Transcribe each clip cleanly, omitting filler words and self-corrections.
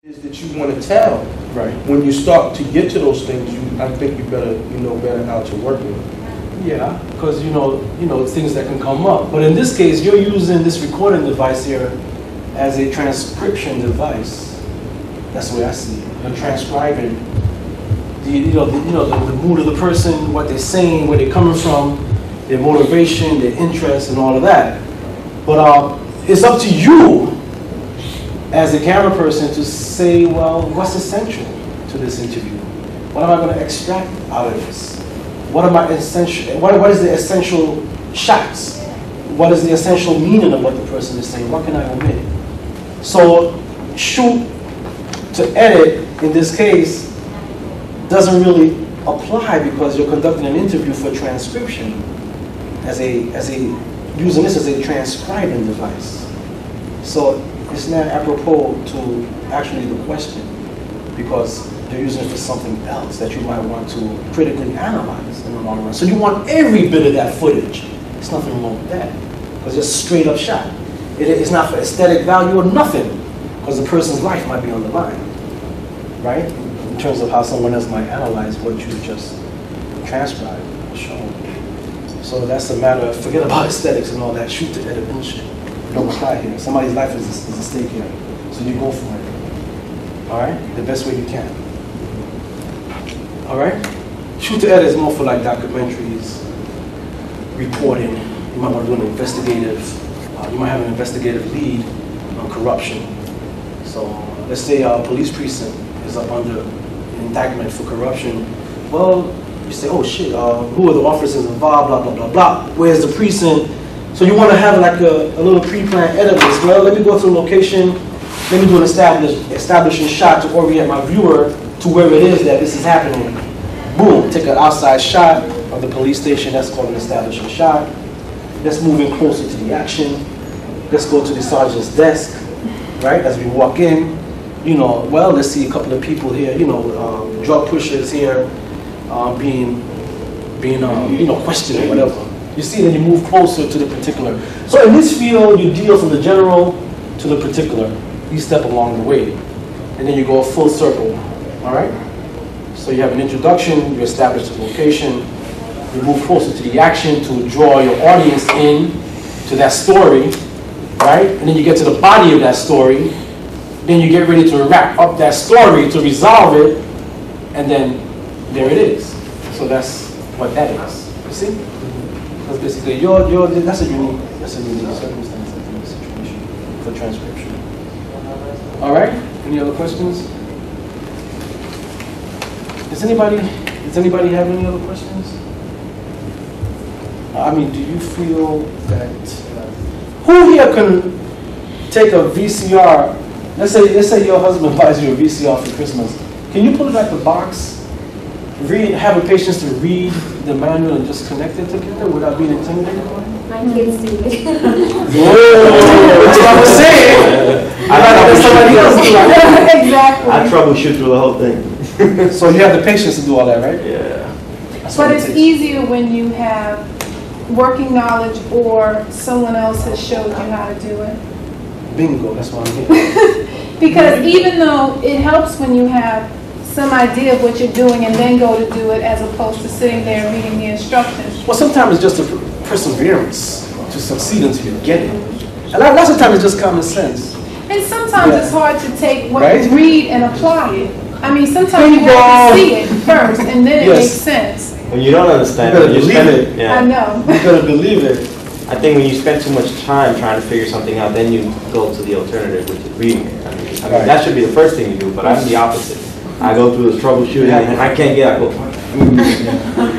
is that you want to tell. Right. When you start to get to those things, I think you know better how to work it. Yeah, because you know things that can come up. But in this case, you're using this recording device here as a transcription device. That's the way I see it. You're transcribing the mood of the person, what they're saying, where they're coming from, their motivation, their interest, and all of that. But it's up to you as a camera person to say, well, what's essential to this interview? What am I going to extract out of this? What is the essential shots? What is the essential meaning of what the person is saying? What can I omit? So shoot to edit, in this case, doesn't really apply because you're conducting an interview for transcription using this as a transcribing device. So it's not apropos to actually the question because you're using it for something else that you might want to critically analyze in the long run. So you want every bit of that footage. There's nothing wrong with that because it's a straight up shot. It's not for aesthetic value or nothing because the person's life might be on the line, right? In terms of how someone else might analyze what you just transcribed or shown. So that's a matter of, forget about aesthetics and all that, shoot to edit bullshit. Don't apply here. Somebody's life is at stake here. So you go for it. All right? The best way you can. All right? Shoot to edit is more for like documentaries, reporting. You might want to do an investigative, you might have an investigative lead on corruption. So let's say a police precinct is up under indictment for corruption. Well, you say, oh shit, who are the officers involved, blah, blah, blah, blah. Where's the precinct? So you want to have like a little pre-planned edit list. Well, let me go to the location, let me do an establishing shot to orient my viewer to where it is that this is happening. Boom, take an outside shot of the police station, that's called an establishing shot. Let's move in closer to the action. Let's go to the sergeant's desk, right, as we walk in. Well, let's see a couple of people here, drug pushers here being questioned or whatever. You see, then you move closer to the particular. So in this field, you deal from the general to the particular. You step along the way. And then you go a full circle, all right? So you have an introduction, you establish the location, you move closer to the action to draw your audience in to that story, right? And then you get to the body of that story. Then you get ready to wrap up that story to resolve it, and then there it is. So that's what that is. You see? That's basically that's a unique circumstance in this situation for transcription. All right. Any other questions? Does anybody have any other questions? Do you feel that who here can take a VCR? Let's say your husband buys you a VCR for Christmas. Can you pull it out the box? Have a patience to read the manual and just connect it together without being intimidated by it? My kids do it. Whoa! That's what I'm saying. I thought somebody else do that. Exactly. I troubleshoot through the whole thing. So you have the patience to do all that, right? Yeah. But it's easier when you have working knowledge or someone else has showed you how to do it. Bingo, that's what I'm getting. Because even though it helps when you have some idea of what you're doing and then go to do it as opposed to sitting there and reading the instructions. Well, sometimes it's just a perseverance to succeed until you get it. And lots of times it's just common sense. And sometimes it's hard to take what Right? you read and apply it. Sometimes you have to see it first and then it Yes. makes sense. When you don't understand You it, better believe it. I Yeah. know. You gotta believe it. I think when you spend too much time trying to figure something out, then you go to the alternative, which is reading it. I mean, that should be the first thing you do, but I'm the opposite. I go through this troubleshooting and I can't get it. I go,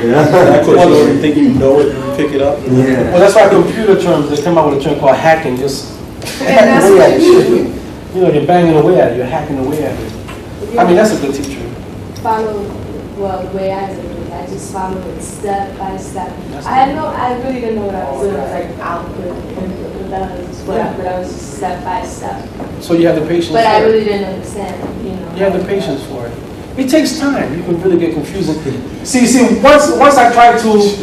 That's what you think you know it and you pick it up. yeah. Well, that's why computer terms, they come out with a term called hacking, just And hacking that's away what at it. You're banging away at it, you're hacking away at it. That's a good teacher. The way I did it, I just followed it step by step. I really didn't know what I was doing. I was like output, input, but I was just step by step. So you have the patience But I for it. really didn't understand, You have the patience for it. It takes time. You can really get confusing. See, once I try to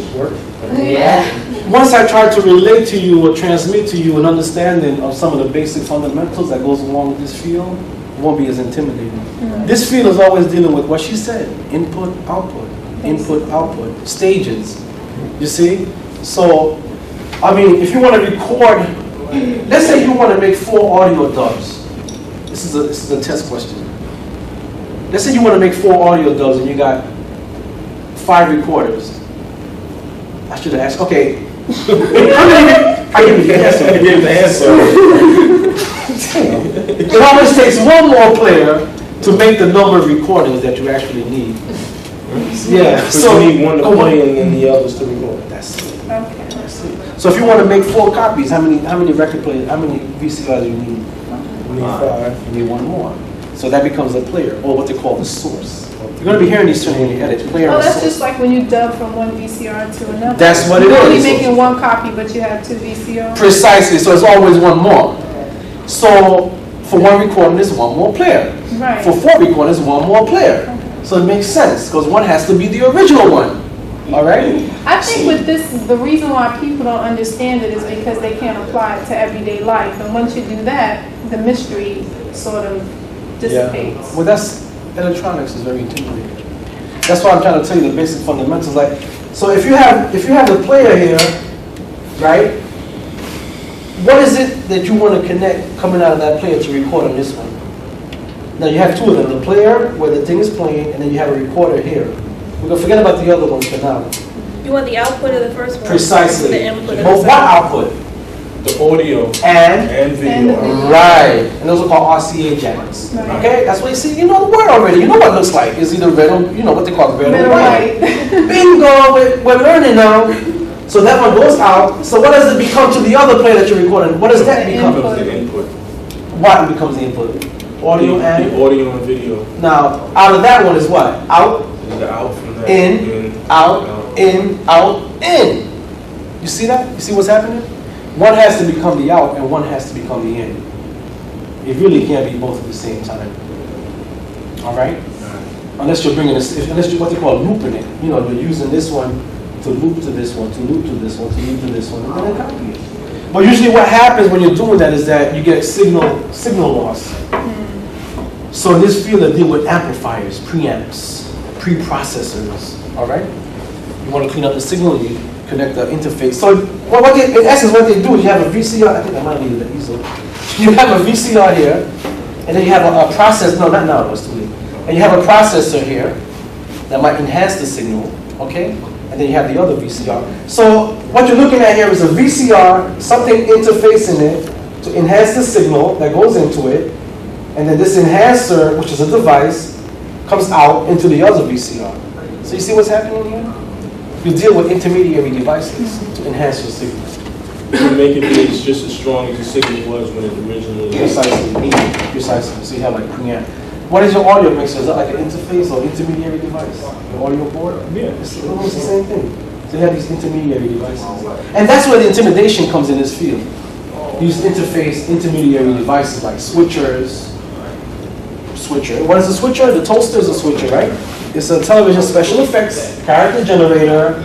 Yeah. once I try to relate to you or transmit to you an understanding of some of the basic fundamentals that goes along with this field, It won't be as intimidating. This field is always dealing with what she said, input, output, stages. You see? So, I mean, if you want to record, let's say you want to make 4 audio dubs. This is a test question. Let's say you want to make 4 audio dubs and you got 5 recorders. I should have asked, okay. I give you the answer. It always takes one more player to make the number of recordings that you actually need. Yeah, So you need one to play and then the others to record. That's it. Okay. That's it. So if you want to make 4 copies, how many record players, how many VCRs do you need? You need 5. You need 1 more. So that becomes a player, or what they call the source. You're going to be hearing these terms when you edit. Player Oh, and that's source. just like when you dub from one VCR to another. That's what it You're only is. making 1 copy, but you have 2 VCRs. Precisely, so it's always 1 more. So for 1 recording, there's 1 more player. Right. For 4 recordings, 1 more player. So it makes sense, because 1 has to be the original one. All right? I think with this, the reason why people don't understand it is because they can't apply it to everyday life. And once you do that, the mystery sort of dissipates. Well, electronics is very intimidating. That's why I'm trying to tell you the basic fundamentals. Like, so if you have the player here, right? What is it that you want to connect coming out of that player to record on this one? Now you have 2 of them: the player where the thing is playing, and then you have a recorder here. We're gonna forget about the other one for now. You want the output of the first one? Precisely. The input of But the what second? output? The audio And and video. And the video. right, and those are called RCA jacks. Right. Okay, that's what you see. You know the word already. You know what it looks like. It's either red or, you know what they call red or Middle white. right. Bingo, we're learning now. So that one goes out. So what does it become to the other player that you're recording? What does that The become? input. The input. What becomes the input? Audio The and? audio and video. Now, out of that one is what? Out, And the out from that. in, out, in, out, in. You see that? You see what's happening? One has to become the out and one has to become the in. It really can't be both at the same time. All right? Unless you're bringing this, unless you're what they call looping it. You know, you're using this one to loop to this one, to loop to this one, to loop to this one, and then copy it. But usually what happens when you're doing that is that you get signal loss. So in this field, they deal with amplifiers, preamps, preprocessors. All right? You want to clean up the signal, you connect the interface. So in essence, what they do is you have a VCR. I think I might need the easel. You have a VCR here, and then you have a process. No, not now. It's too late. And you have a processor here that might enhance the signal. Okay? And then you have the other VCR. So what you're looking at here is a VCR, something interfacing it to enhance the signal that goes into it. And then this enhancer, which is a device, comes out into the other VCR. So you see what's happening here? You deal with intermediary devices to enhance your signal. To make it it's just as strong as the signal was when it originally was. Precisely. So you have like preamp. What is your audio mixer? Is that like an interface or intermediary device? Your audio board? Yeah. It's almost the same thing. So you have these intermediary devices. And that's where the intimidation comes in this field. Use interface, intermediary devices like switchers. What is a switcher? The toaster is a switcher, right? It's a television special effects, character generator,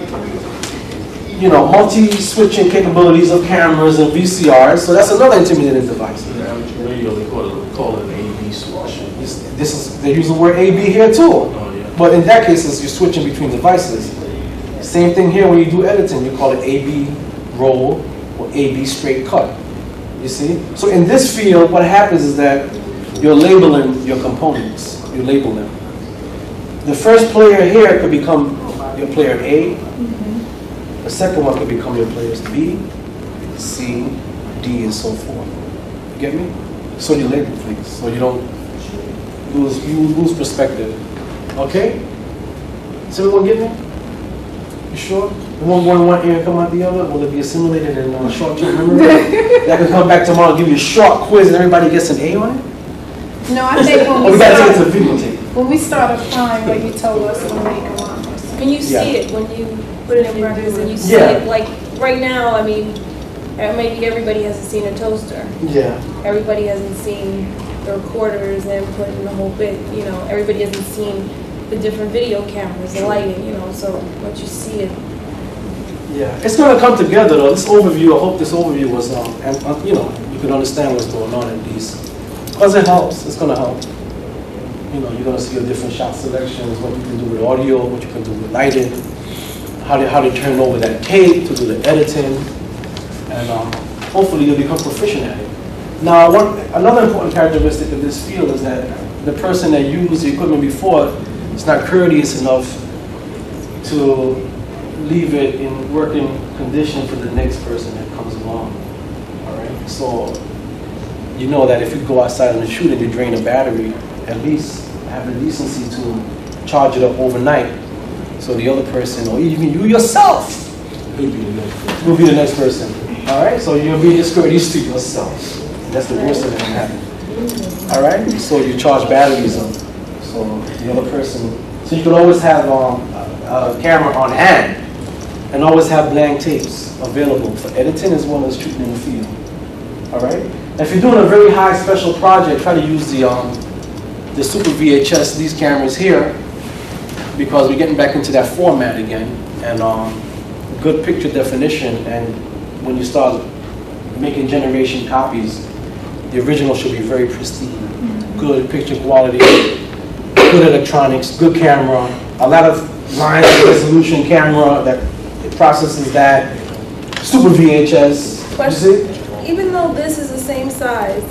you know, multi-switching capabilities of cameras and VCRs. So that's another intimidating device. In the amateur radio, they call it an AB switch. They use the word AB here too. Oh, yeah. But in that case, you're switching between devices. Same thing here when you do editing. You call it AB roll or AB straight cut. You see? So in this field, what happens is that you're labeling your components. You label them. The first player here could become your player A. The second one could become your players B, C, D, and so forth. You get me? So you label things, so you don't lose perspective. Okay? Does everyone get me? You sure? You won't go in one ear and come out the other? Will it be assimilated in short-term memory? That can come back tomorrow and give you a short quiz and everybody gets an A on it? No, I think We got to take it to the videotape. when we start applying what you told us, it'll make a lot more sense. When you see Yeah. it, when you put it in practice and you see Yeah. it, like right now, I mean, maybe everybody hasn't seen a toaster. Yeah. Everybody hasn't seen the recorders and putting the whole bit, you know, everybody hasn't seen the different video cameras, the lighting, you know, so once you see it. Yeah. It's going to come together though. This overview, I hope this overview was, you know, you can understand what's going on in these Because it helps, it's gonna help. You know, you're gonna see your different shot selections, what you can do with audio, what you can do with lighting, how they turn over that tape to do the editing, and hopefully you'll become proficient at it. Now, another important characteristic of this field is that the person that used the equipment before is not courteous enough to leave it in working condition for the next person that comes along. All right, so you know that if you go outside on a shoot and you drain a battery, at least have the decency to charge it up overnight, so the other person, or even you yourself, will be the next person. All right, so you'll be discourteous to yourself. That's the worst that can happen. All right, so you charge batteries up, so the other person. So you can always have a camera on hand, and always have blank tapes available for editing as well as shooting in the field. All right. Now, if you're doing a very high special project, try to use the Super VHS, these cameras here, because we're getting back into that format again, and good picture definition. And when you start making generation copies, the original should be very pristine, good picture quality, good electronics, good camera, a lot of line resolution camera that processes that, Super VHS. Question, even though this is the same size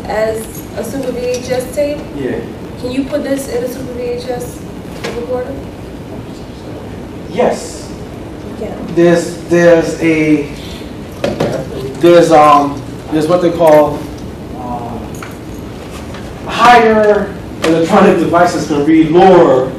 as a Super VHS tape, Yeah. can you put this in a Super VHS recorder? Yes. You can. There's what they call higher electronic devices can read lower,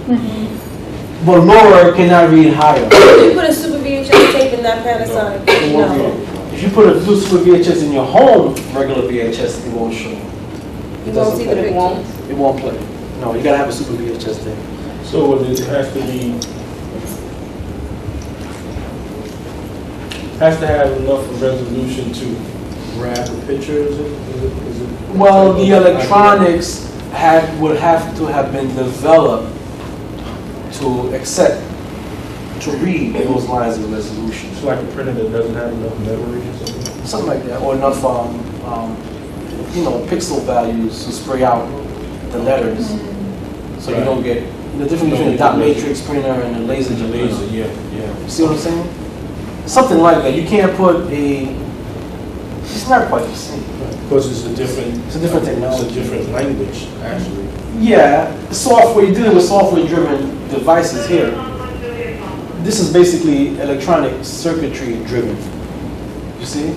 but lower cannot read higher. If you put a Super VHS tape in that Panasonic, It won't no. read. If you put a Super VHS in your home, regular VHS, it won't show. You won't see the But it picture. won't. It won't play. No, you gotta have a Super VHS thing. So it has to have enough resolution to grab the picture, is it? Well, the electronics would have to have been developed to accept, to read those lines of resolution. It's like a printer that doesn't have enough memory or something? Something like that, or enough, pixel values to spray out the letters, so you don't get the difference between a dot matrix printer and a laser jet printer. Laser, yeah. You see what I'm saying? Something like that. You can't put it's not quite the same. Because it's a different technology. It's a different language, actually. Yeah, software, you're dealing with software-driven devices here. This is basically electronic circuitry-driven, you see?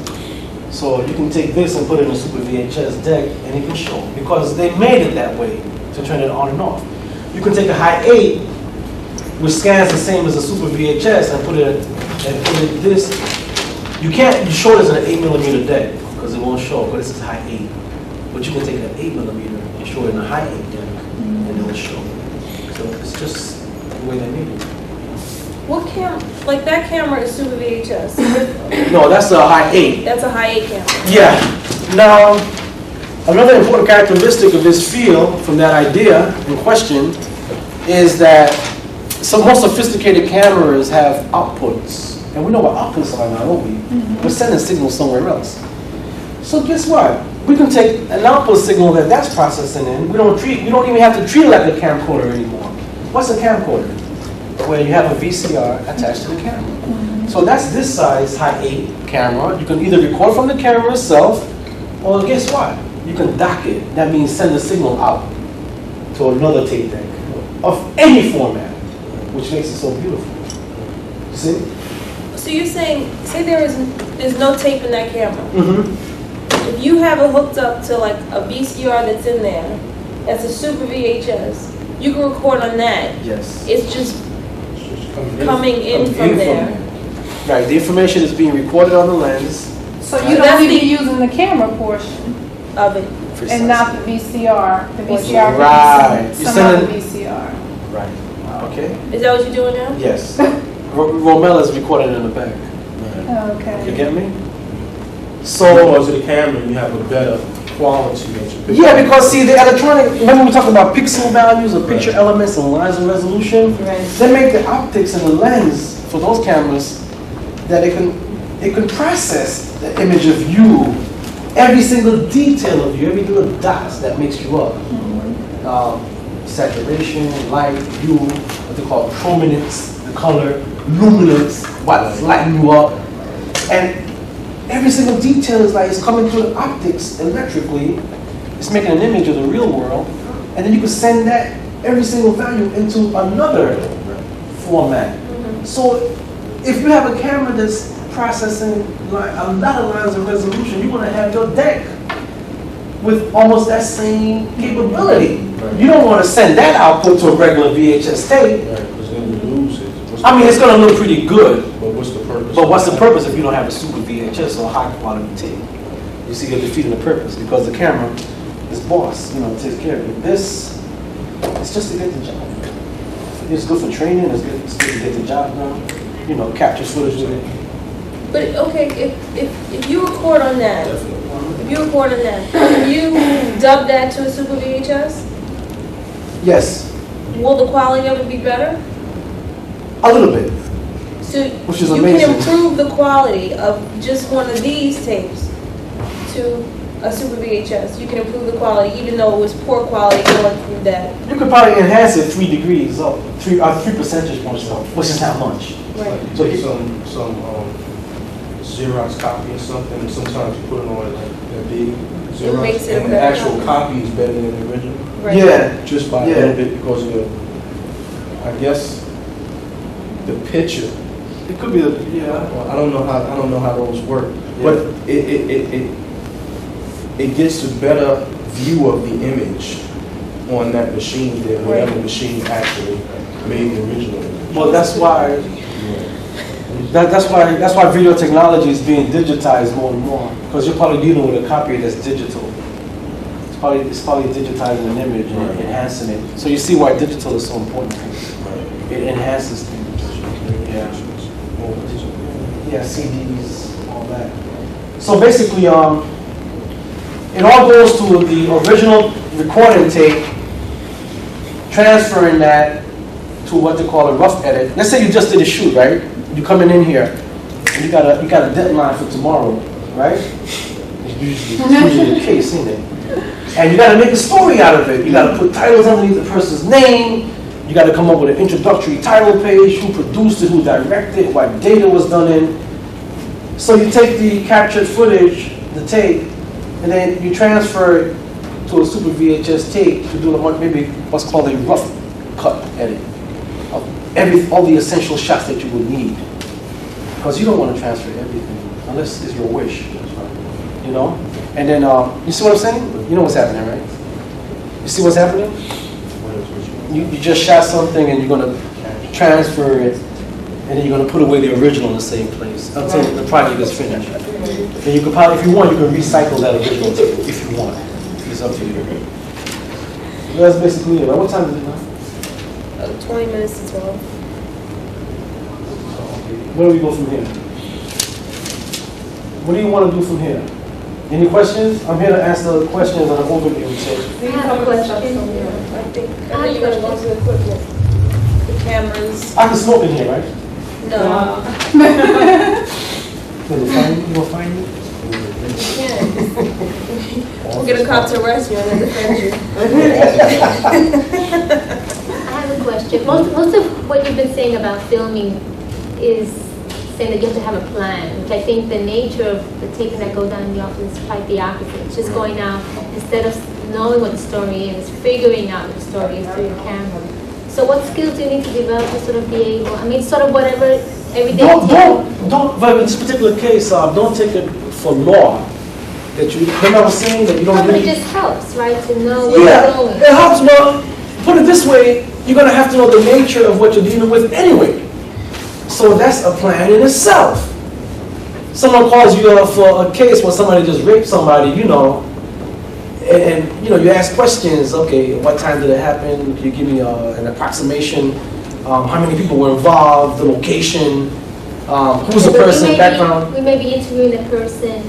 So you can take this and put it in a Super VHS deck and it can show, because they made it that way to turn it on and off. You can take a high 8, which scans the same as a Super VHS, and put it this. You can't show this in an 8mm deck, because it won't show, but this is high 8. But you can take an 8mm and show it in a high 8 deck, and it will show. So it's just the way they made it. What like that camera is Super VHS. No, that's a high 8. That's a high 8 camera. Yeah. Now, another important characteristic of this field, from that idea in question, is that some more sophisticated cameras have outputs. And we know what outputs are now, don't we? We're sending signals somewhere else. So guess what? We can take an output signal that's processing in. We don't even have to treat it like a camcorder anymore. What's a camcorder? Where you have a VCR attached to the camera. So that's this size high 8 camera. You can either record from the camera itself, or guess what? You can dock it. That means send the signal out to another tape deck of any format, which makes it so beautiful. You see? So you're saying, say there's no tape in that camera. Mm-hmm. If you have it hooked up to like a VCR that's in there, that's a Super VHS, you can record on that. Yes. It's just coming in from there. Right, the information is being recorded on the lens. So you don't even using the camera portion Of it. and not the VCR. The VCR Right. could be some other VCR. Right. Okay. Is that what you're doing now? Yes. Romel is recording in the back. Okay. You get me? So because of the camera, you have a better quality that you pick Yeah, up. because see, the electronic, remember we talked about pixel values or picture elements and lines of resolution? Right. They make the optics and the lens for those cameras that it can process the image of you every single detail of you, every little dot that makes you up. Saturation, light, hue, what they call prominence, the color, luminance, what's lighting you up. And every single detail is like it's coming through the optics electrically. It's making an image of the real world. And then you can send that every single value into another format. So if you have a camera that's processing like a lot of lines of resolution, you want to have your deck with almost that same capability. You don't want to send that output to a regular VHS tape. I mean, it's going to look pretty good. But what's the purpose? But what's the purpose if you don't have a super VHS or a high quality tape? You see, you're defeating the purpose because the camera is boss, takes care of it. This, it's just to get the job. It's good for training, it's good to get the job done, capture footage with it. But okay, if you record on that, can you dub that to a Super VHS? Yes. Will the quality of it be better? A little bit. So Which is you amazing. can improve the quality of just one of these tapes to a Super VHS. You can improve the quality even though it was poor quality going through that. You could probably enhance it 3 degrees up, 3 percentage points up, which is not much. Right. So get some Xerox copy or something, and sometimes you put it on like that big Xerox, makes it a and the better actual copy. copy is better than the original. Right. Yeah. Just by a little bit because of I guess, the picture. It could be Well, I don't know how those work, Yeah. but it gets a better view of the image on that machine than whatever machine actually made the original image. Well, that's why that's why video technology is being digitized more and more, because you're probably dealing with a copy that's digital. It's probably digitizing an image and enhancing it. So you see why digital is so important. It enhances things. Yeah, CDs, all that. So basically, it all goes to the original recording tape, transferring that to what they call a rough edit. Let's say you just did a shoot, right? You coming in here, and you got a deadline for tomorrow, right? It's usually the case, isn't it? And you got to make a story out of it. You got to put titles underneath the person's name. You got to come up with an introductory title page, who produced it, who directed, what date it was done in. So you take the captured footage, the tape, and then you transfer it to a Super VHS tape to do maybe what's called a rough cut edit of all the essential shots that you would need. Because you don't want to transfer everything unless it's your wish, And then, you see what I'm saying? You know what's happening, right? You see what's happening? You just shot something and you're going to transfer it, and then you're going to put away the original in the same place until the project is finished. And you can probably, if you want, you can recycle that original tape if you want. It's up to you. So that's basically it. What time is it now? 20 minutes to 12. Where do we go from here? What do you want to do from here? Any questions? I'm here to answer questions on an overview. I have a question. I think you're going to go to the equipment. The cameras. I can smoke in here, right? No. You gonna find me? You can't. We'll get a cop to arrest you and then defend you. I have a question. Most of what you've been saying about filming is saying that you have to have a plan, which I think the nature of the taping that goes down in the office is quite the opposite. It's just going out, instead of knowing what the story is, figuring out what the story is through your camera. So what skills do you need to develop to sort of be able, sort of whatever everyday Don't, but in this particular case, don't take it for law. That you, remember I was saying that you don't but really... it just helps, right, to know where you're going. It helps, well, put it this way, you're going to have to know the nature of what you're dealing with anyway. So that's a plan in itself. Someone calls you for a case where somebody just raped somebody, and you ask questions. Okay, what time did it happen? Can you give me an approximation? How many people were involved? The location? Who's the person? Background? We may be interviewing the person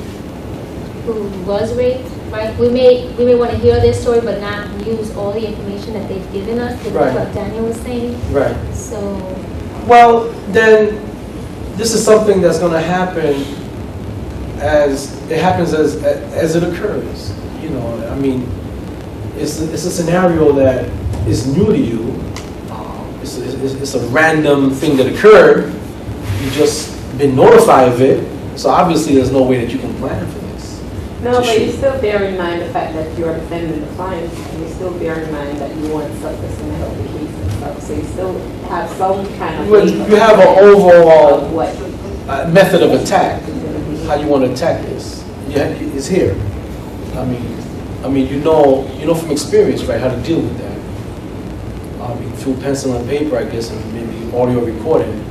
who was raped, right? We may want to hear their story, but not use all the information that they've given us. That's what Daniel was saying. Right. So. Well, then this is something that's going to happen as it occurs. You know, I mean, it's a scenario that is new to you. It's a random thing that occurred. You just been notified of it, so obviously there's no way that you can plan for this. No, but you still bear in mind the fact that you're defending the client, and you still bear in mind that you want something to help the case and stuff, so you still have some kind of... You have an overall what? Method of attack, how you want to attack this. Yeah, it's here. I mean, you know from experience, right, how to deal with that. I mean, through pencil and paper, I guess, and maybe audio recording.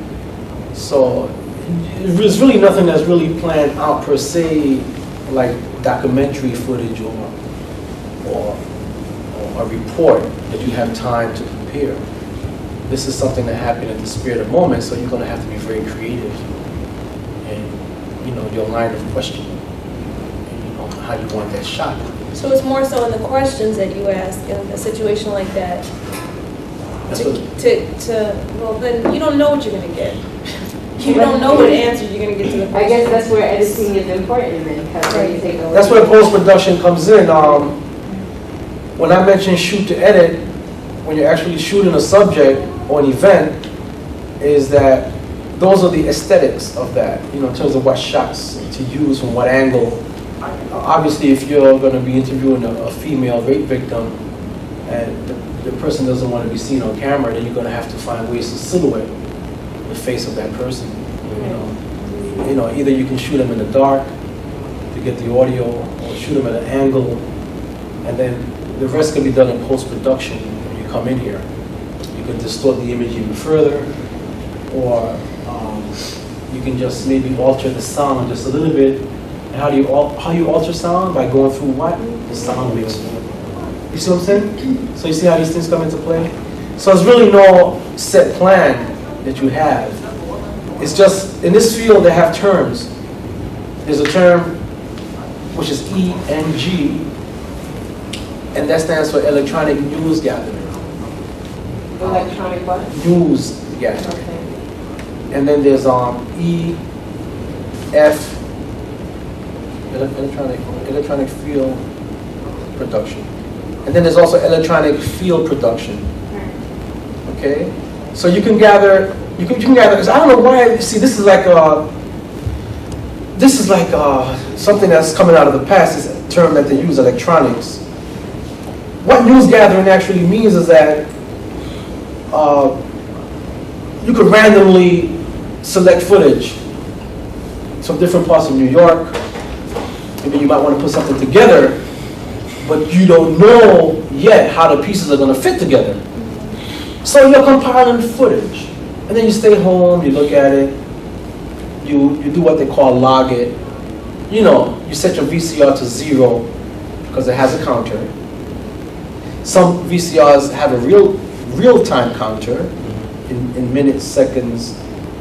So there's really nothing that's really planned out per se, like documentary footage or a report that you have time to prepare. This is something that happened at the spur of the moment, so you're going to have to be very creative in, you know, your line of questioning, and, you know, how you want that shot. So it's more so in the questions that you ask in a situation like that. Well, then you don't know what you're going to get. You don't know what answers you're going to get to the question. I guess that's where editing is important then, because when you take over... That's where post-production comes in. When I mention shoot to edit, when you're actually shooting a subject or an event, is that those are the aesthetics of that, you know, in terms of what shots to use from what angle. Obviously, if you're going to be interviewing a female rape victim and the person doesn't want to be seen on camera, then you're going to have to find ways to silhouette the face of that person. You know, either you can shoot them in the dark to get the audio, or shoot them at an angle, and then the rest can be done in post-production when you come in here. You can distort the image even further, or you can just maybe alter the sound just a little bit. And how you alter sound? By going through what? The sound mixer. You see what I'm saying? So you see how these things come into play? So there's really no set plan that you have. It's just, in this field they have terms. There's a term which is ENG, and that stands for electronic news gathering. Electronic what? News gathering. Okay. And then there's EF, electronic field production. And then there's also electronic field production. Okay? So you can gather, because I don't know why, see, this is like something that's coming out of the past, is a term that they use, electronics. What news gathering actually means is that you could randomly select footage from different parts of New York. Maybe you might want to put something together, but you don't know yet how the pieces are going to fit together. So you're compiling footage, and then you stay home, you look at it, you do what they call log it. You know, you set your VCR to 0 because it has a counter. Some VCRs have a real-time counter in minutes, seconds,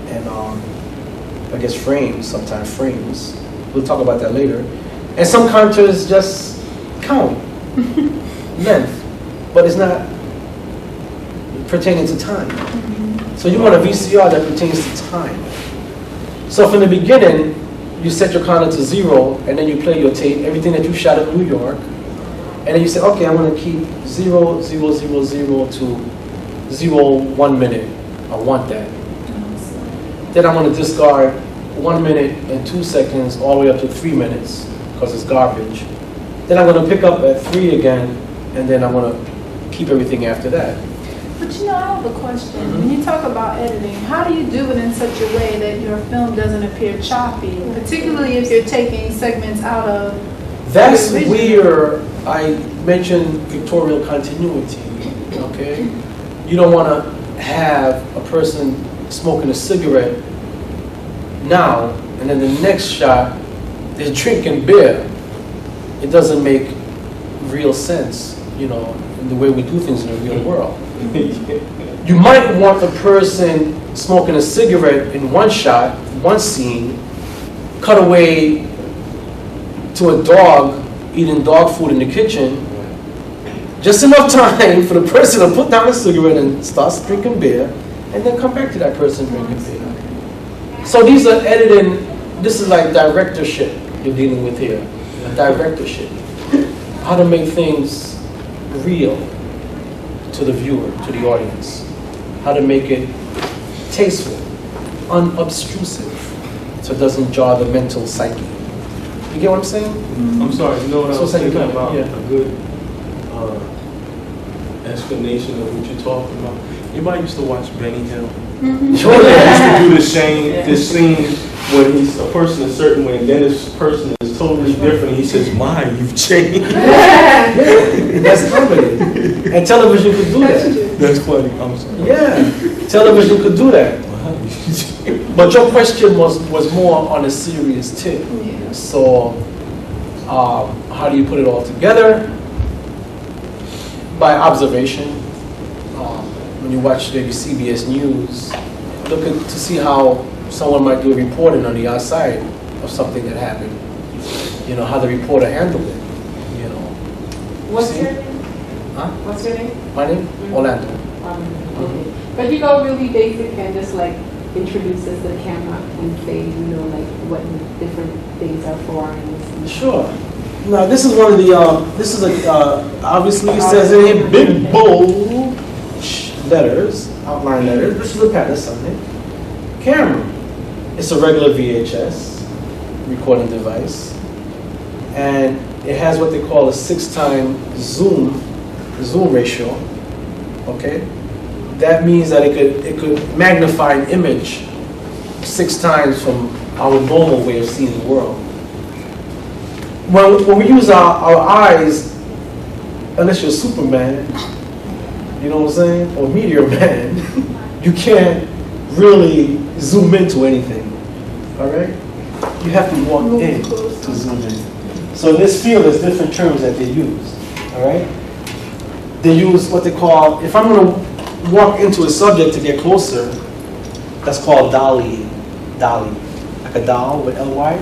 and I guess frames, sometimes frames. We'll talk about that later. And some counters just count length, but it's not pertaining to time. So you want a VCR that pertains to time. So from the beginning, you set your counter to 0, and then you play your tape, everything that you shot in New York, and then you say, okay, I'm going to keep 0, 0, 0, 0 to 0, 1 minute. I want that. Then I'm going to discard 1 minute and 2 seconds all the way up to 3 minutes because it's garbage. Then I'm going to pick up at 3 again, and then I'm going to keep everything after that. But you know, I have a question. When you talk about editing, how do you do it in such a way that your film doesn't appear choppy, particularly if you're taking segments out of... That's where I mentioned pictorial continuity, okay? You don't want to have a person smoking a cigarette now, and then the next shot, they're drinking beer. It doesn't make real sense, you know, in the way we do things in the real world. You might want the person smoking a cigarette in one shot, one scene, cut away to a dog eating dog food in the kitchen, just enough time for the person to put down a cigarette and start drinking beer, and then come back to that person drinking beer. So these are editing, this is like directorship. you're dealing with here. A directorship. How to make things real to the viewer, to the audience. How to make it tasteful, unobtrusive, so it doesn't jar the mental psyche. You get what I'm saying? I'm sorry, you know what I was thinking about? Yeah. A good explanation of what you're talking about. Anybody used to watch Benny Hill? Sure, they used to do this scene where he's a person a certain way, and then this person is totally different. He says, "My, you've changed." That's comedy. And television could do that. That's funny. I'm sorry. Yeah, television could do that. But your question was more on a serious tip. So, how do you put it all together? By observation. When you watch maybe CBS News, look to see how someone might do a reporting on the outside of something that happened. You know, how the reporter handled it. You know. What's See? your name? Huh? What's your name? My name? Orlando. Okay. But you go really basic and just like introduce us to the camera and say, you know, like what different things are for and Sure. Now this is one of the, obviously it says in big bold letters, outline letters. This is a pattern something. Camera. It's a regular VHS recording device. And it has what they call a 6x zoom ratio. Okay? That means that it could magnify an image 6 times from our normal way of seeing the world. When we use our eyes, unless you're Superman, you know what I'm saying, or Meteor Man, you can't really zoom into anything, all right? You have to walk in to zoom in. So in this field, there's different terms that they use, all right? They use what they call, if I'm going to walk into a subject to get closer, that's called dolly, like a doll with L-Y.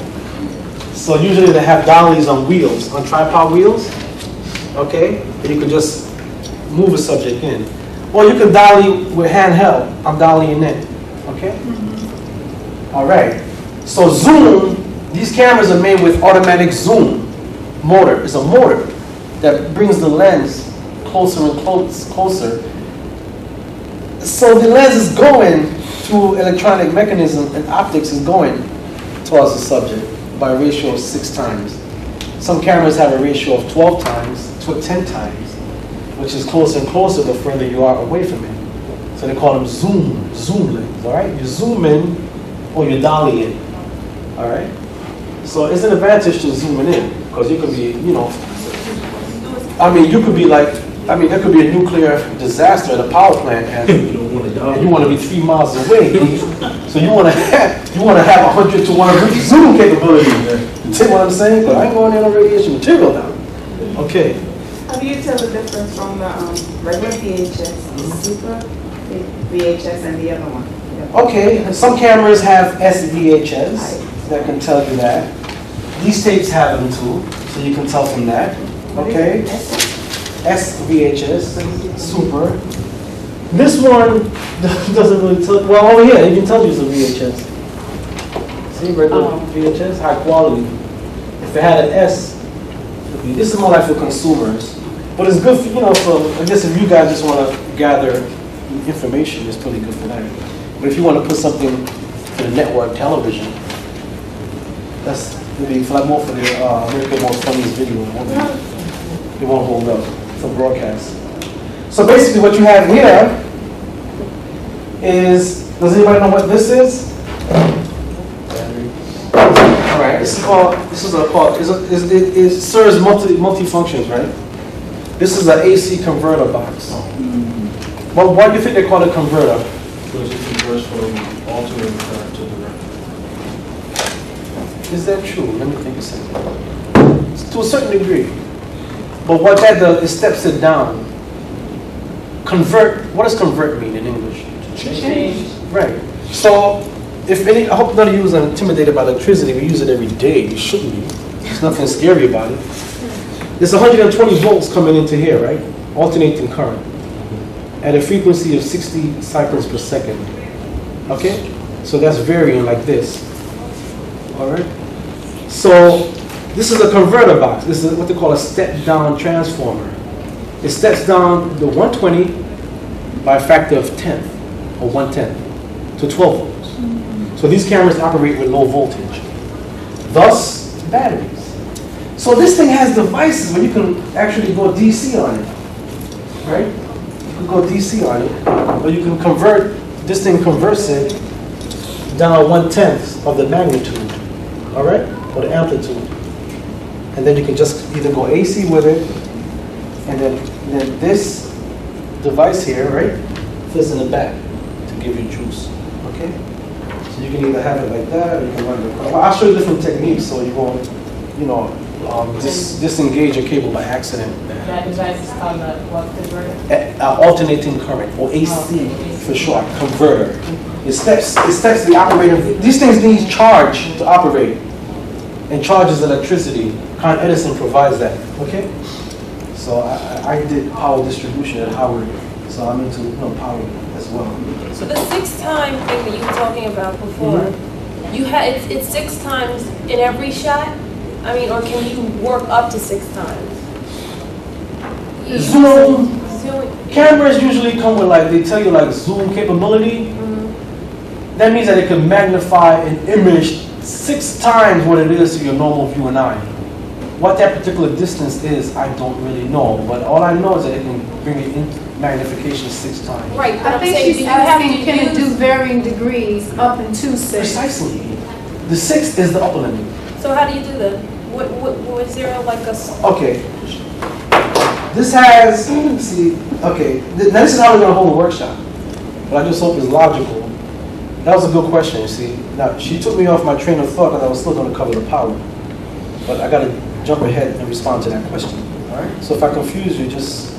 So usually they have dollies on wheels, on tripod wheels, okay? And you can just move a subject in. Or you can dolly with handheld. I'm dollying in, okay? All right. So zoom, these cameras are made with automatic zoom motor. It's a motor that brings the lens closer and closer. So the lens is going through electronic mechanism and optics is going towards the subject by a ratio of 6 times. Some cameras have a ratio of 12 times to 10 times, which is closer and closer the further you are away from it. So they call them zoom lens, all right? You zoom in or you dolly in, all right? So it's an advantage to zooming in because you could be, you know, you could be like, there could be a nuclear disaster at a power plant and you want to be 3 miles away. So you want to have 100 to 1 zoom capability. You see what I'm saying? But I ain't going in on radiation material now. Okay. How do you tell the difference from the regular VHS, super VHS, and the other one? Okay, and some cameras have SVHS that can tell you that. These tapes have them too, so you can tell from that. Okay. SVHS, super. This one doesn't really tell, well, over here, it can tell you it's a VHS. See, regular VHS, high quality. If it had an S, this is more like for consumers. But it's good for, you know, I guess if you guys just want to gather information, it's pretty good for that. But if you want to put something for the network television, that's maybe more for the American Most Funniest Video. It won't hold up for broadcast. So basically what you have here is, does anybody know what this is? All right, it serves multi-functions, right? This is an AC converter box. Well, why do you think they call it converter? Because it converts from alternating current to direct. Is that true? Let me think a second. To a certain degree. But what that does, it steps it down. Convert, what does convert mean in English? Change. Right. So, I hope none of you is intimidated by electricity. We use it every day. You shouldn't be. There's nothing scary about it. There's 120 volts coming into here, right? Alternating current. At a frequency of 60 cycles per second. Okay? So that's varying like this. All right? So this is a converter box. This is what they call a step-down transformer. It steps down the 120 by a factor of 10 or 1/10 to 12 volts. So these cameras operate with low voltage, thus batteries. So this thing has devices where you can actually go DC on it, right? You can go DC on it, or you can convert, this thing converts it down 1/10 of the magnitude, all right, or the amplitude. And then you can just either go AC with it, and then this device here, right, fits in the back to give you juice, okay? So you can either have it like that, or you can run it across. Well, I'll show you different techniques so you won't, disengage a cable by accident. That device is called a what converter? Alternating current, or AC for short, converter. It steps the operator. These things need charge to operate, and charge is electricity. Con Edison provides that. Okay. So I did power distribution at Howard, so I'm into power as well. So the 6-time thing that you were talking about before, you had it's 6 times in every shot. I mean, or can you work up to 6 times? Zoom. Cameras usually come with they tell you zoom capability. That means that it can magnify an image 6 times what it is to your normal viewing eye. What that particular distance is, I don't really know. But all I know is that it can bring it in magnification 6 times. Right, but I think she's asking, can it do varying degrees up into 6? Precisely. The 6 is the upper limit. So how do you do that? What is there Okay. This has, see, okay, now this is how we're going to hold a workshop. But I just hope it's logical. That was a good question, you see. Now, she took me off my train of thought because I was still going to cover the power. But I got to jump ahead and respond to that question. All right? So if I confuse you, just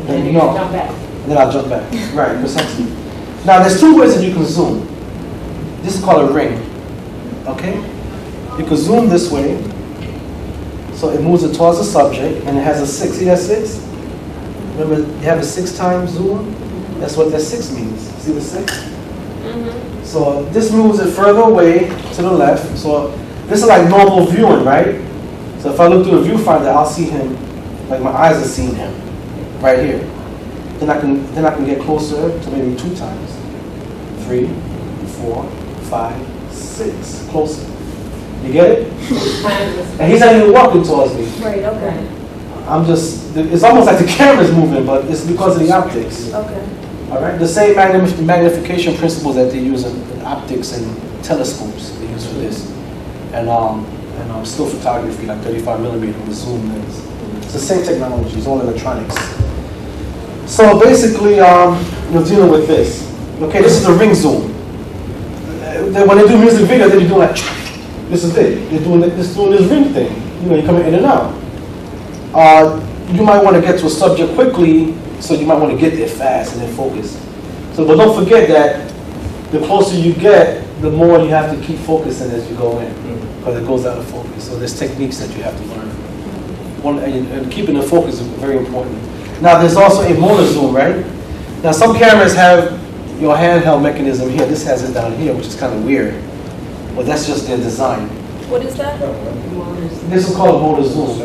let me know. Jump back. And then I'll jump back. Right, precisely. Now, there's 2 ways that you can zoom. This is called a ring. Okay? You can zoom this way. So it moves it towards the subject, and it has a 6. See that 6? Remember, you have a 6 times zoom? That's what that 6 means. See the 6? So this moves it further away to the left. So this is like normal viewing, right? So if I look through the viewfinder, I'll see him, like my eyes are seeing him, right here. Then I can get closer to maybe 2 times. 3, 4, 5, 6. Closer. You get it? And he's not even walking towards me. Right, okay. It's almost like the camera's moving, but it's because of the optics. Okay. All right? The same magnification principles that they use in optics and telescopes they use for this. And still photography, like 35 millimeter with zoom lens. It's the same technology, it's all electronics. So basically, you're dealing with this. Okay, this is a ring zoom. When they do music video, they do like, this is it. They're doing this ring thing. You're coming in and out. You might want to get to a subject quickly, so you might want to get there fast and then focus. So, but don't forget that the closer you get, the more you have to keep focusing as you go in, because it goes out of focus. So there's techniques that you have to learn. And keeping the focus is very important. Now there's also a motor zoom, right? Now some cameras have your handheld mechanism here. This has it down here, which is kind of weird. But that's just their design. What is that? This is called a motor zoom.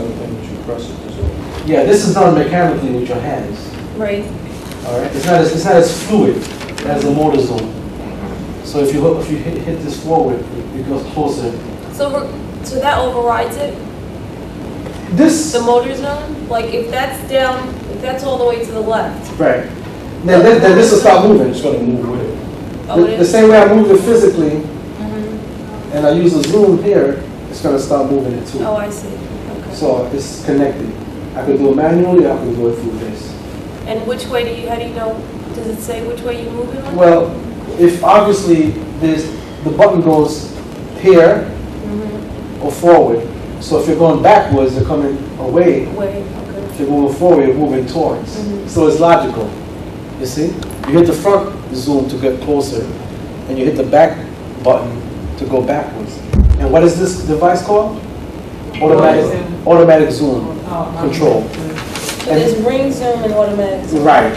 Yeah, this is done mechanically with your hands. Right. All right. It's not as fluid as a motor zoom. So if you hit this forward, it goes closer. So that overrides it? The motor zone? Like if that's all the way to the left. Right. Then this will stop moving. It's going to move with it. Oh, The same way I move it physically, and I use a zoom here, it's going to start moving it too. Oh, I see. Okay. So it's connected. I can do it manually, I can do it through this. And which way how do you know, does it say which way you move it on? Well, if obviously the button goes here or forward. So if you're going backwards, you're coming away. Okay. If you're moving forward, you're moving towards. So it's logical. You see? You hit the front zoom to get closer, and you hit the back button to go backwards. And what is this device called? Automatic zoom control. So there's ring zoom and automatic zoom. Right.